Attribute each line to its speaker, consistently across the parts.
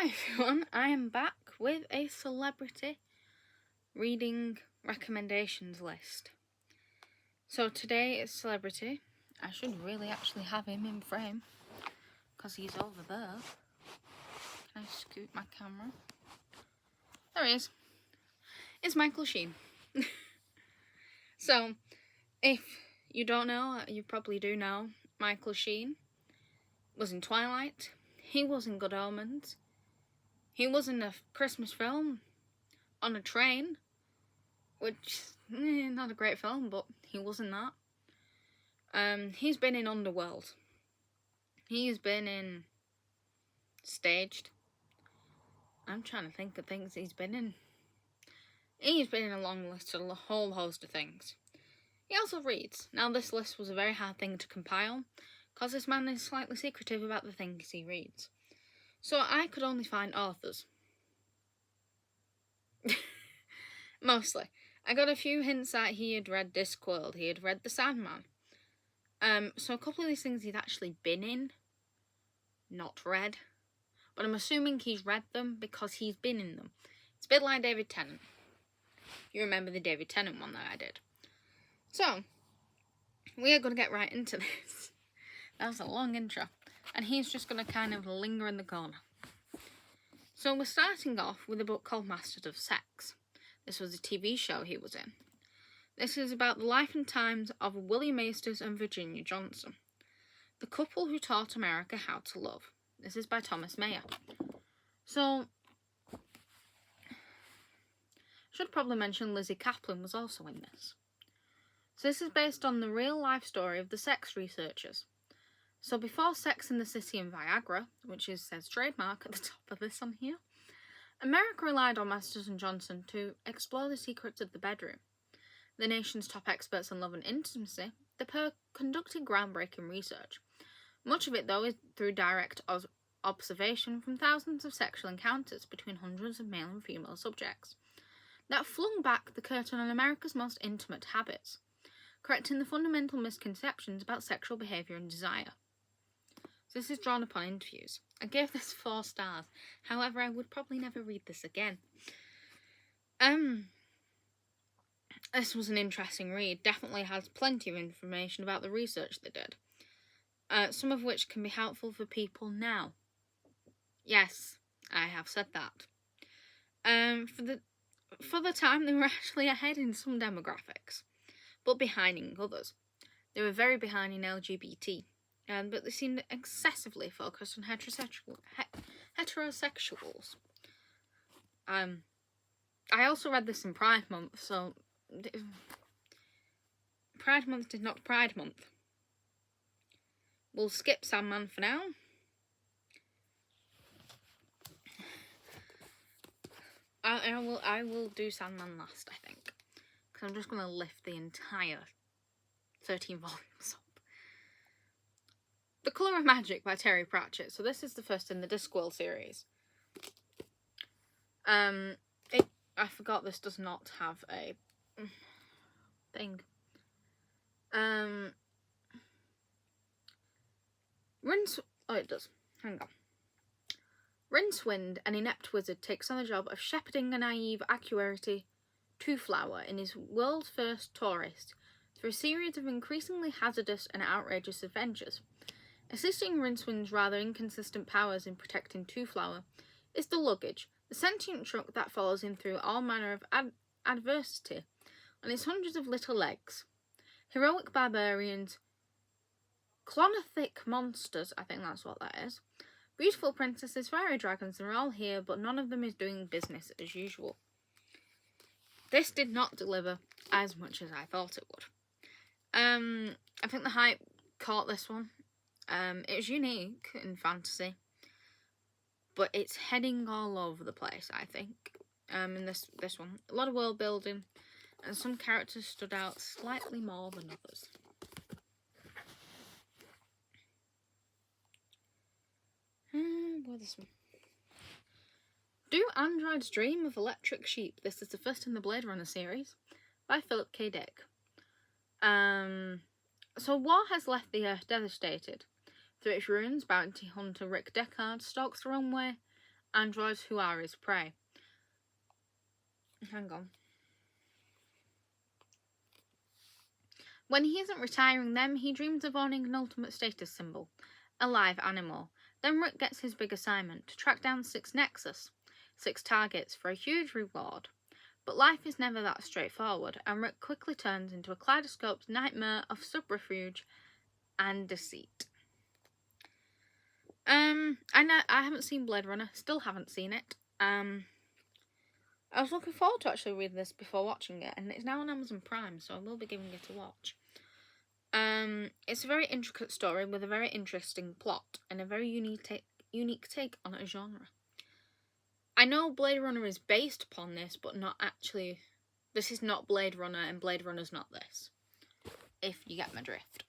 Speaker 1: Hi everyone, I am back with a celebrity reading recommendations list. So today is celebrity. I should really actually have him in frame because he's over there. Can I scoot my camera? There he is. It's Michael Sheen. So, if you don't know, you probably do know, Michael Sheen was in Twilight. He was in Good Omens. He was in a Christmas film, On a Train, which not a great film, but he was in that. He's been in Underworld. He's been in Staged. I'm trying to think of things he's been in. He's been in a long list of a whole host of things. He also reads. Now, this list was a very hard thing to compile, because this man is slightly secretive about the things he reads. So I could only find authors. Mostly. I got a few hints that he had read Discworld, he had read The Sandman. So a couple of these things he'd actually been in, not read. But I'm assuming he's read them because he's been in them. It's a bit like David Tennant. You remember the David Tennant one that I did. So, we are going to get right into this. That was a long intro. And he's just going to kind of linger in the corner. So we're starting off with a book called Masters of Sex. This was a TV show he was in. This is about the life and times of William Masters and Virginia Johnson, the couple who taught America how to love. This is by Thomas Mayer. So, should probably mention Lizzie Kaplan was also in this. So this is based on the real life story of the sex researchers. So before Sex in the City and Viagra, which says trademark at the top of this on here, America relied on Masters and Johnson to explore the secrets of the bedroom. The nation's top experts on love and intimacy, the pair conducted groundbreaking research. Much of it, though, is through direct observation from thousands of sexual encounters between hundreds of male and female subjects that flung back the curtain on America's most intimate habits, correcting the fundamental misconceptions about sexual behaviour and desire. So this is drawn upon interviews. I gave this 4 stars. However, I would probably never read this again. This was an interesting read. Definitely has plenty of information about the research they did. Some of which can be helpful for people now. Yes, I have said that. For the time, they were actually ahead in some demographics, but behind in others. They were very behind in LGBT, but they seemed excessively focused on heterosexuals. I also read this in Pride Month, so Pride Month did not Pride Month. We'll skip Sandman for now. I will do Sandman last, I think, because I'm just going to lift the entire 13 volumes up. The Colour of Magic by Terry Pratchett. So this is the first in the Discworld series. I forgot this does not have a thing. It does. Hang on. Rincewind, an inept wizard, takes on the job of shepherding a naive AccuRarity Two-Flower in his world's first tourist through a series of increasingly hazardous and outrageous adventures. Assisting Rincewind's rather inconsistent powers in protecting Two-Flower is the luggage, the sentient truck that follows him through all manner of adversity on its hundreds of little legs. Heroic barbarians, clonothic monsters, I think that's what that is, beautiful princesses, fairy dragons, they're all here, but none of them is doing business as usual. This did not deliver as much as I thought it would. I think the hype caught this one. It was unique in fantasy, but it's heading all over the place, I think. In this one, a lot of world building, and some characters stood out slightly more than others. This one. Do Androids Dream of Electric Sheep? This is the first in the Blade Runner series by Philip K. Dick. So war has left the Earth devastated. Through its ruins, bounty hunter Rick Deckard stalks the runway androids who are his prey. Hang on. When he isn't retiring them, he dreams of owning an ultimate status symbol, a live animal. Then Rick gets his big assignment, to track down 6 Nexus, 6 targets for a huge reward. But life is never that straightforward, and Rick quickly turns into a kaleidoscopic nightmare of subterfuge and deceit. I haven't seen Blade Runner, still haven't seen it. I was looking forward to actually reading this before watching it, and it's now on Amazon Prime, so I will be giving it a watch. It's a very intricate story with a very interesting plot and a very unique take on a genre. I know Blade Runner is based upon this, but not actually. This is not Blade Runner, and Blade Runner's not this. If you get my drift.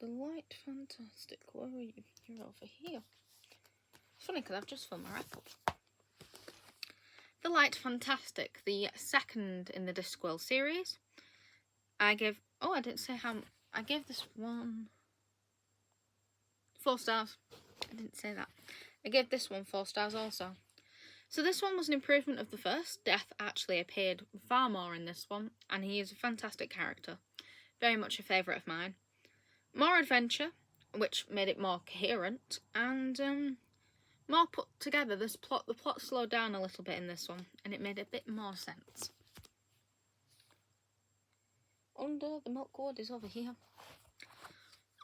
Speaker 1: The Light Fantastic. Where are you? You're over here. It's funny because I've just filled my record. The Light Fantastic, the second in the Discworld series. I gave this one 4 stars. I didn't say that. I gave this one 4 stars also. So this one was an improvement of the first. Death actually appeared far more in this one, and he is a fantastic character. Very much a favourite of mine. More adventure, which made it more coherent, and more put together. The plot slowed down a little bit in this one, and it made a bit more sense. Under the Milkwood is over here.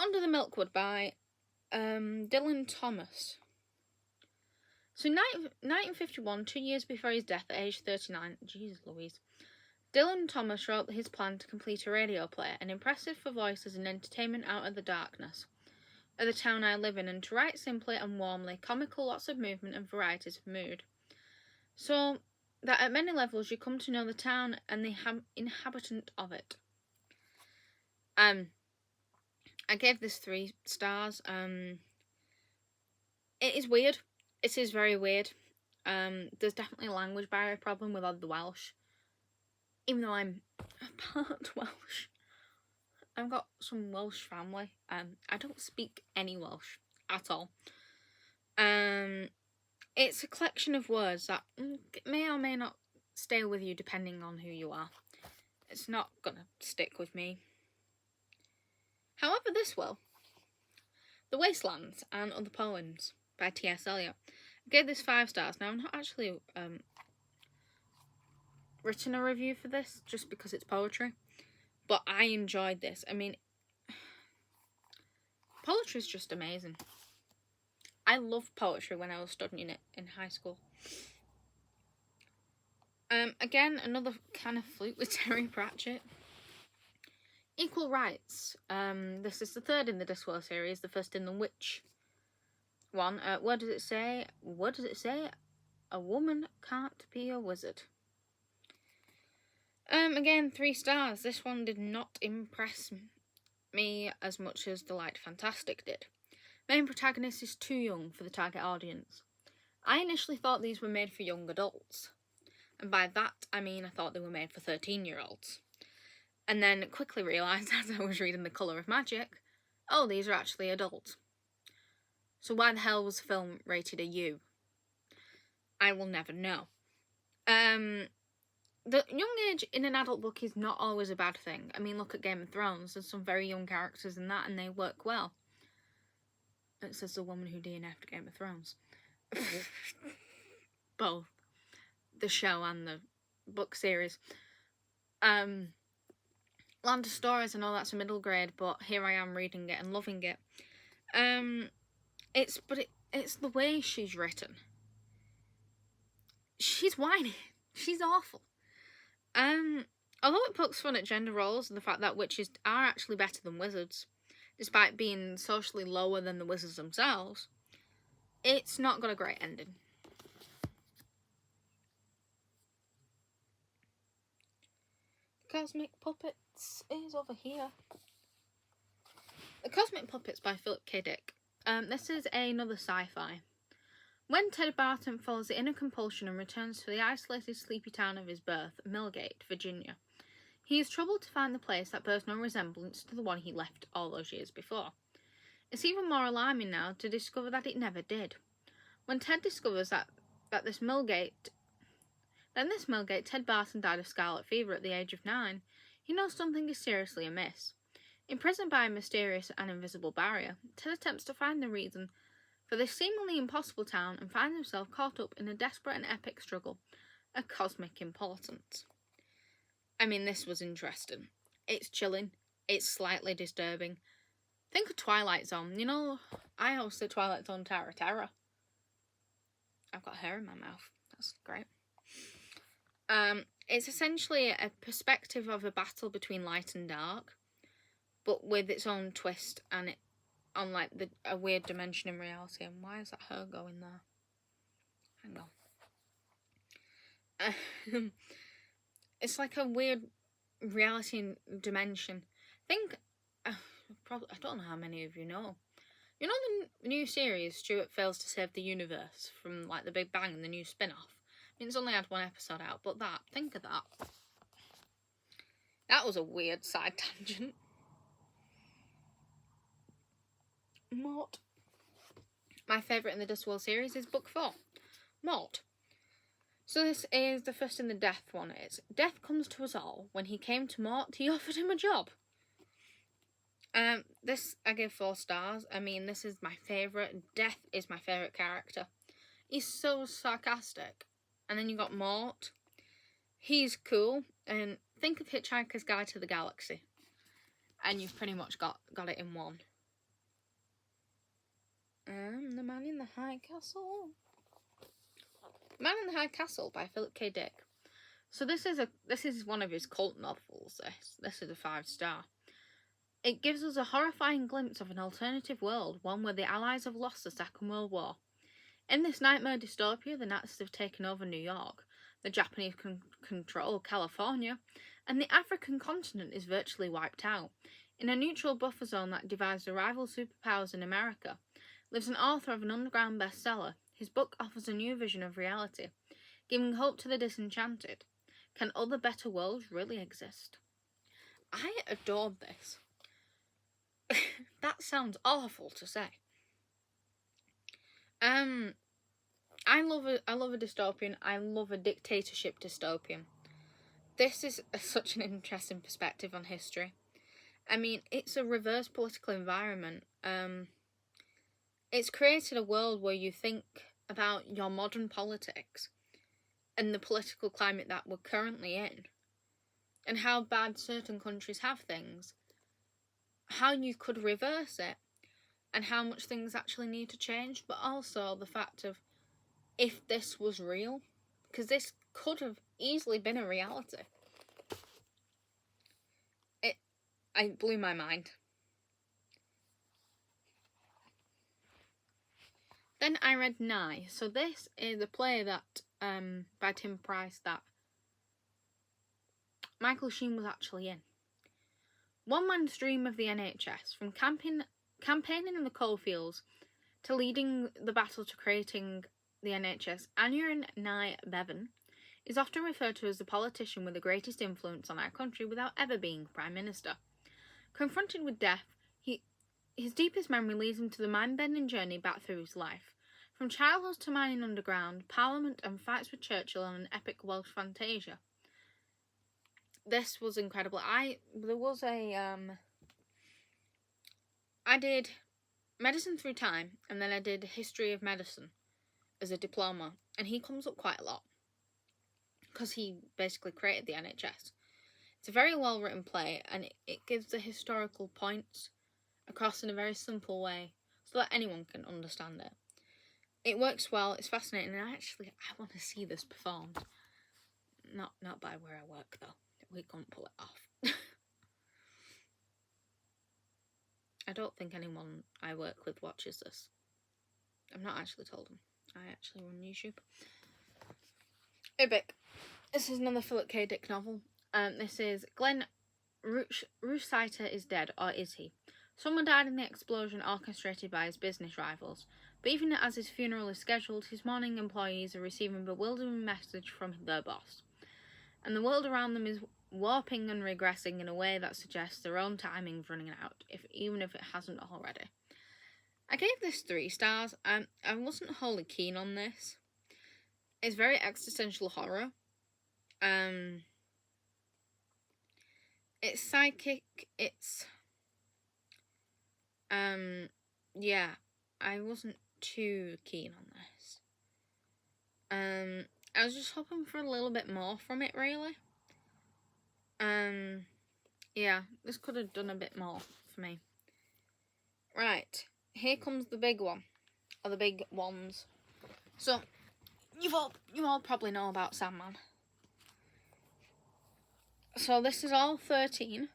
Speaker 1: Under the Milkwood by Dylan Thomas. So in 1951, 2 years before his death at age 39, Jesus Louise, Dylan Thomas wrote his plan to complete a radio play, an impressive for voices and entertainment out of the darkness of the town I live in, and to write simply and warmly, comical, lots of movement and varieties of mood. So that at many levels you come to know the town and the inhabitant of it. I gave this 3 stars. It is weird. It is very weird. There's definitely a language barrier problem with all the Welsh. Even though I'm part Welsh. I've got some Welsh family. I don't speak any Welsh at all. It's a collection of words that may or may not stay with you depending on who you are. It's not gonna stick with me. However, this will. The Wastelands and Other Poems by T.S. Eliot. I gave this 5 stars. Now, I've not actually written a review for this just because it's poetry, but I enjoyed this. I mean, poetry is just amazing. I loved poetry when I was studying it in high school. Again, another kind of fluke with Terry Pratchett. Equal Rights. This is the 3rd in the Discworld series, the 1st in the Witch one. What does it say? What does it say? A woman can't be a wizard. Again, 3 stars. This one did not impress me as much as The Light Fantastic did. Main protagonist is too young for the target audience. I initially thought these were made for young adults. And by that, I mean I thought they were made for 13-year-olds. And then quickly realised as I was reading The Colour of Magic, oh, these are actually adults. So why the hell was the film rated a U? I will never know. The young age in an adult book is not always a bad thing. I mean, look at Game of Thrones. There's some very young characters in that, and they work well. It says the woman who DNF'd Game of Thrones. Both. The show and the book series. Land of Stories, I know that's a middle grade, but here I am reading it and loving it. It's the way she's written. She's whiny. She's awful. Although it pokes fun at gender roles and the fact that witches are actually better than wizards, despite being socially lower than the wizards themselves, it's not got a great ending. Cosmic Puppets is over here. The Cosmic Puppets by Philip K. Dick. This is another sci-fi. When Ted Barton follows the inner compulsion and returns to the isolated, sleepy town of his birth, Millgate, Virginia, he is troubled to find the place that bears no resemblance to the one he left all those years before. It's even more alarming now to discover that it never did. When Ted discovers that this Millgate, Ted Barton died of scarlet fever at the age of 9, he knows something is seriously amiss. Imprisoned by a mysterious and invisible barrier, Ted attempts to find the reason for this seemingly impossible town and finds himself caught up in a desperate and epic struggle of cosmic importance. I mean, this was interesting. It's chilling. It's slightly disturbing. Think of Twilight Zone. You know, I hosted Twilight Zone Terror. I've got hair in my mouth. That's great. It's essentially a perspective of a battle between light and dark, but with its own twist and it on like a weird dimension in reality. And why is that her going there? Hang on. It's like a weird reality dimension. I don't know how many of you know. You know the new series, Stuart Fails to Save the Universe, from like The Big Bang and the new spin-off? I mean, it's only had one episode out, but think of that. That was a weird side tangent. Mort. My favourite in the Discworld series is Book 4, Mort. So this is the first in the death one. It's death comes to us all. When he came to Mort, he offered him a job. This I give 4 stars. I mean, this is my favourite. Death is my favourite character. He's so sarcastic. And then you got Mort. He's cool. And think of Hitchhiker's Guide to the Galaxy. And you've pretty much got it in one. The Man in the High Castle. Man in the High Castle by Philip K. Dick. So this is one of his cult novels. This is a 5-star. It gives us a horrifying glimpse of an alternative world, one where the Allies have lost the Second World War. In this nightmare dystopia, the Nazis have taken over New York, the Japanese control California, and the African continent is virtually wiped out. In a neutral buffer zone that divides the rival superpowers in America, lives an author of an underground bestseller. His book offers a new vision of reality, giving hope to the disenchanted. Can other better worlds really exist? I adored this. That sounds awful to say. I love a dystopian. I love a dictatorship dystopian. This is such an interesting perspective on history. I mean, it's a reverse political environment. It's created a world where you think about your modern politics and the political climate that we're currently in, and how bad certain countries have things, how you could reverse it, and how much things actually need to change, but also the fact of if this was real, because this could have easily been a reality. It blew my mind. Then I read Nye. So this is a play that by Tim Price that Michael Sheen was actually in. One man's dream of the NHS, from campaigning in the coalfields to leading the battle to creating the NHS, Aneurin Nye Bevan is often referred to as the politician with the greatest influence on our country without ever being Prime Minister. Confronted with death, his deepest memory leads him to the mind-bending journey back through his life. From childhood to mining underground, Parliament and fights with Churchill on an epic Welsh fantasia. This was incredible. I did medicine through time, and then I did history of medicine as a diploma, and he comes up quite a lot because he basically created the NHS. It's a very well written play, and it gives the historical points across in a very simple way so that anyone can understand it. It works well, it's fascinating, and I want to see this performed. Not by where I work though. We can't pull it off. I don't think anyone I work with watches this. I've not actually told them. I actually run YouTube. Ubik. This is another Philip K. Dick novel. This is Glenn Roositer is dead, or is he? Someone died in the explosion orchestrated by his business rivals, but even as his funeral is scheduled, his mourning employees are receiving a bewildering message from their boss. And the world around them is warping and regressing in a way that suggests their own timing's running out, even if it hasn't already. I gave this 3 stars. I wasn't wholly keen on this. It's very existential horror. It's psychic. It's yeah. I wasn't too keen on this. I was just hoping for a little bit more from it, really. Yeah, this could have done a bit more for me. Right, here comes the big one, or the big ones. So, you all probably know about Sandman. So this is all 13.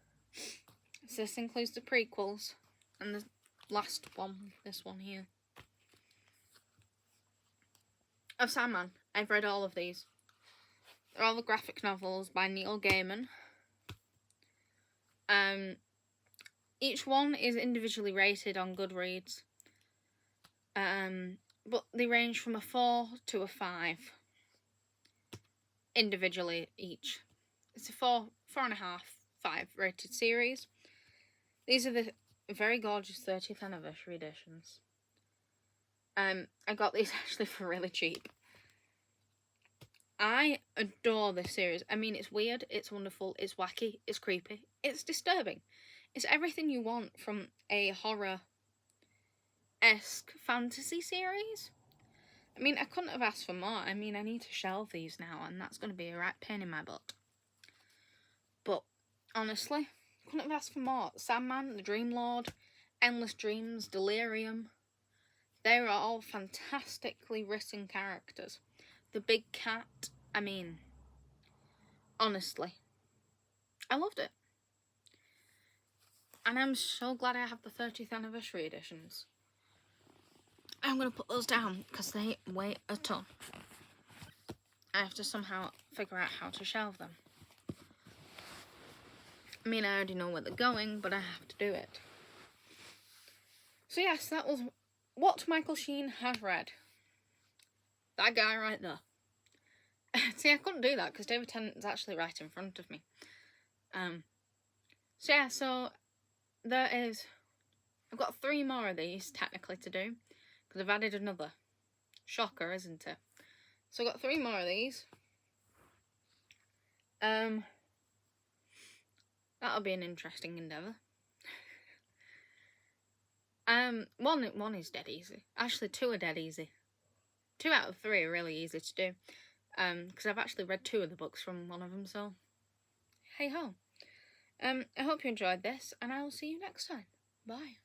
Speaker 1: So this includes the prequels and the last one, this one here. Of Sandman, I've read all of these. They're all the graphic novels by Neil Gaiman. Each one is individually rated on Goodreads. But they range from a 4 to a 5. Individually each. It's a 4.5, 5 rated series. These are the very gorgeous 30th anniversary editions. I got these actually for really cheap. I adore this series. I mean, it's weird, it's wonderful, it's wacky, it's creepy, it's disturbing. It's everything you want from a horror-esque fantasy series. I mean, I couldn't have asked for more. I mean, I need to shelve these now, and that's going to be a right pain in my butt. But, honestly, couldn't have asked for more. Sandman, the Dream Lord, Endless Dreams, Delirium. They are all fantastically written characters. The big cat, I mean, honestly, I loved it. And I'm so glad I have the 30th anniversary editions. I'm going to put those down because they weigh a ton. I have to somehow figure out how to shelve them. I mean, I already know where they're going, but I have to do it. So yes, that was what Michael Sheen has read. That guy right there. See, I couldn't do that because David Tennant's actually right in front of me. So yeah, so there is... I've got 3 more of these, technically, to do. Because I've added another. Shocker, isn't it? So I've got 3 more of these. That'll be an interesting endeavour. One is dead easy. Actually, 2 are dead easy. 2 out of 3 are really easy to do. Because I've actually read 2 of the books from one of them, so hey ho. I hope you enjoyed this, and I will see you next time. Bye.